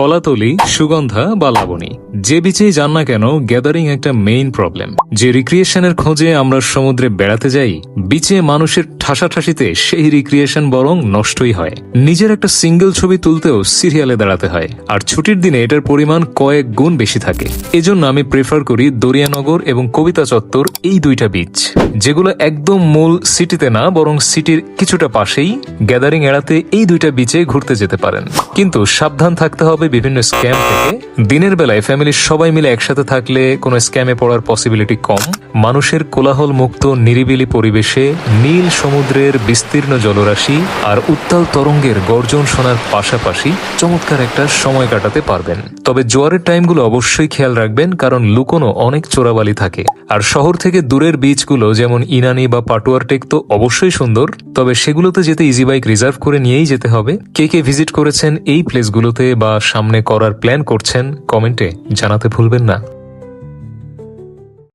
কলাতলি, সুগন্ধা বা লাবণী, যে বিচেই যান না কেন গ্যাদারিং একটা মেইন প্রবলেম। যে রিক্রিয়েশনের খোঁজে আমরা সমুদ্রে বেড়াতে যাই, বিচে মানুষের ঠাসাঠাসিতে সেই রিক্রিয়েশন বরং নষ্টই হয়। নিজের একটা সিঙ্গেল ছবি তুলতেও সিরিয়ালে দাঁড়াতে হয়, আর ছুটির দিনে এটার পরিমাণ কয়েক গুণ বেশি থাকে। এজন্য আমি প্রেফার করি দরিয়ানগর এবং কবিতা চত্বর, এই দুইটা বিচ, যেগুলো একদম মূল সিটিতে না বরং সিটির কিছুটা পাশেই। গ্যাদারিং এড়াতে এই দুইটা বিচে ঘুরতে যেতে পারেন, কিন্তু সাবধান থাকতে হবে বিভিন্ন স্ক্যাম থেকে। দিনের বেলায় ফ্যামিলির সবাই মিলে একসাথে থাকলে কোনো স্ক্যামে পড়ার পসিবিলিটি কম। মানুষের কোলাহল মুক্ত নিরিবিলি পরিবেশে নীল সমুদ্রের বিস্তীর্ণ জলরাশি আর উত্তাল তরঙ্গের গর্জন শোনার পাশাপাশি চমৎকার একটা সময় কাটাতে পারবেন। তবে জোয়ারের টাইমগুলো অবশ্যই খেয়াল রাখবেন, কারণ লুকোনো অনেক চোরাবালি থাকে। আর শহর থেকে দূরের বিচগুলো যেমন ইনানি বা পাটুয়ার টেক তো অবশ্যই সুন্দর, তবে সেগুলোতে যেতে ইজি বাইক রিজার্ভ করে নিয়েই যেতে হবে। কে কে ভিজিট করেছেন এই প্লেসগুলোতে বা সামনে করার প্ল্যান করছেন, কমেন্টে জানাতে ভুলবেন না।